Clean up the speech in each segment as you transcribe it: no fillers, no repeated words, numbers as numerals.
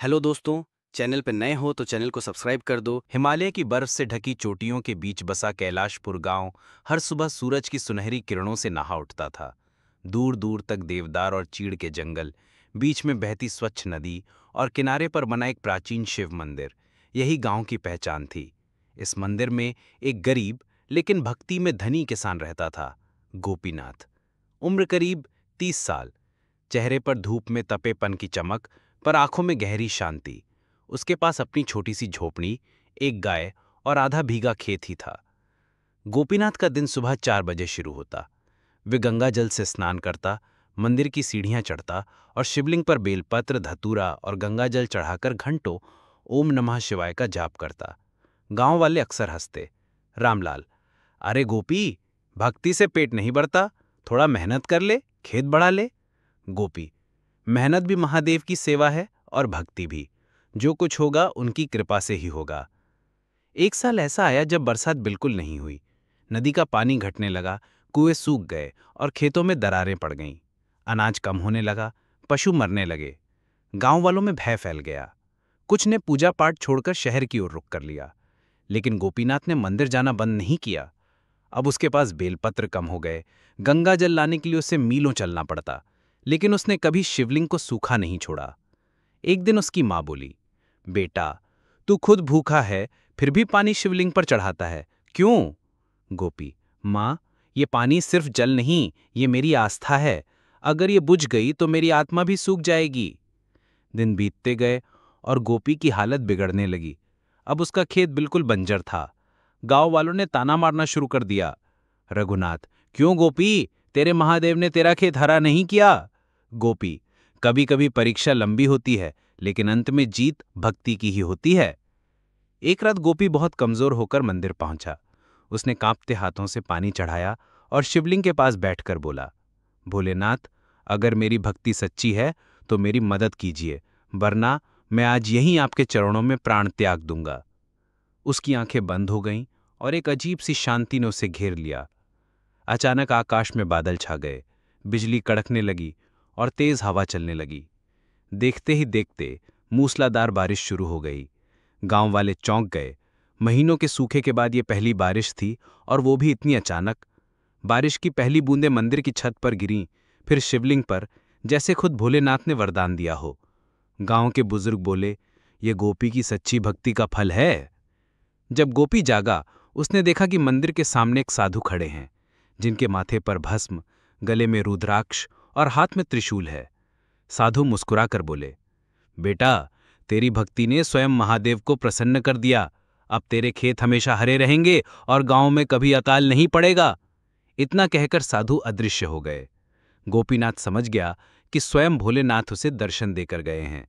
Hello दोस्तों। Channel पर नए हो तो चैनल को सब्सक्राइब कर दो। हिमालय की बर्फ से ढकी चोटियों के बीच बसा कैलाशपुर गांव हर सुबह सूरज की सुनहरी किरणों से नहा उठता था। दूर दूर तक देवदार और चीड़ के जंगल, बीच में बहती स्वच्छ नदी और किनारे पर बना एक प्राचीन शिव मंदिर, यही गांव की पहचान थी। इस मंदिर में एक गरीब लेकिन भक्ति में धनी किसान रहता था, गोपीनाथ। उम्र करीब 30 साल। चेहरे पर धूप में तपेपन की चमक, पर आंखों में गहरी शांति। उसके पास अपनी छोटी सी झोपड़ी, एक गाय और आधा भीगा खेत ही था। गोपीनाथ का दिन सुबह 4 बजे शुरू होता। वे गंगा जल से स्नान करता, मंदिर की सीढ़ियां चढ़ता और शिवलिंग पर बेलपत्र, धतूरा और गंगा जल चढ़ाकर घंटों ओम नमः शिवाय का जाप करता। गांव वाले अक्सर हंसते। रामलाल, अरे गोपी, भक्ति से पेट नहीं भरता, थोड़ा मेहनत कर ले, खेत बढ़ा ले। गोपी, मेहनत भी महादेव की सेवा है और भक्ति भी। जो कुछ होगा उनकी कृपा से ही होगा। एक साल ऐसा आया जब बरसात बिल्कुल नहीं हुई। नदी का पानी घटने लगा, कुएं सूख गए और खेतों में दरारें पड़ गईं। अनाज कम होने लगा, पशु मरने लगे। गांव वालों में भय फैल गया। कुछ ने पूजा पाठ छोड़कर शहर की ओर रुख कर लिया। लेकिन गोपीनाथ ने मंदिर जाना बंद नहीं किया। अब उसके पास बेलपत्र कम हो गए, गंगा जल लाने के लिए उसे मीलों चलना पड़ता, लेकिन उसने कभी शिवलिंग को सूखा नहीं छोड़ा। एक दिन उसकी मां बोली, बेटा, तू खुद भूखा है, फिर भी पानी शिवलिंग पर चढ़ाता है, क्यों? गोपी, मां, ये पानी सिर्फ जल नहीं, ये मेरी आस्था है। अगर ये बुझ गई तो मेरी आत्मा भी सूख जाएगी। दिन बीतते गए और गोपी की हालत बिगड़ने लगी। अब उसका खेत बिल्कुल बंजर था। गांव वालों ने ताना मारना शुरू कर दिया। रघुनाथ, क्यों गोपी, तेरे महादेव ने तेरा खेत हरा नहीं किया? गोपी, कभी कभी परीक्षा लंबी होती है, लेकिन अंत में जीत भक्ति की ही होती है। एक रात गोपी बहुत कमजोर होकर मंदिर पहुंचा। उसने कांपते हाथों से पानी चढ़ाया और शिवलिंग के पास बैठकर बोला, भोलेनाथ, अगर मेरी भक्ति सच्ची है तो मेरी मदद कीजिए, वरना मैं आज यहीं आपके चरणों में प्राण त्याग दूंगा। उसकी आंखें बंद हो गईं और एक अजीब सी शांति ने उसे घेर लिया। अचानक आकाश में बादल छा गए, बिजली कड़कने लगी और तेज हवा चलने लगी। देखते ही देखते मूसलाधार बारिश शुरू हो गई। गांव वाले चौंक गए। महीनों के सूखे के बाद ये पहली बारिश थी, और वो भी इतनी अचानक। बारिश की पहली बूंदें मंदिर की छत पर गिरीं, फिर शिवलिंग पर, जैसे खुद भोलेनाथ ने वरदान दिया हो। गांव के बुजुर्ग बोले, ये गोपी की सच्ची भक्ति का फल है। जब गोपी जागा, उसने देखा कि मंदिर के सामने एक साधु खड़े हैं, जिनके माथे पर भस्म, गले में रुद्राक्ष और हाथ में त्रिशूल है। साधु मुस्कुराकर बोले, बेटा, तेरी भक्ति ने स्वयं महादेव को प्रसन्न कर दिया। अब तेरे खेत हमेशा हरे रहेंगे और गांव में कभी अकाल नहीं पड़ेगा। इतना कहकर साधु अदृश्य हो गए। गोपीनाथ समझ गया कि स्वयं भोलेनाथ उसे दर्शन देकर गए हैं।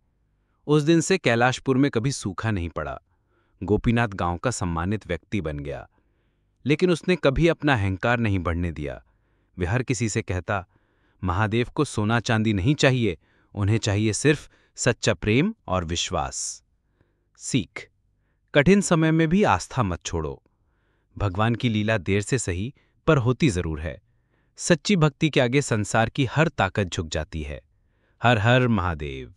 उस दिन से कैलाशपुर में कभी सूखा नहीं पड़ा। गोपीनाथ गांव का सम्मानित व्यक्ति बन गया। लेकिन उसने कभी अपना अहंकार नहीं बढ़ने दिया। वे हर किसी से कहता, महादेव को सोना चांदी नहीं चाहिए, उन्हें चाहिए सिर्फ सच्चा प्रेम और विश्वास। सीख, कठिन समय में भी आस्था मत छोड़ो। भगवान की लीला देर से सही, पर होती जरूर है। सच्ची भक्ति के आगे संसार की हर ताकत झुक जाती है। हर हर महादेव।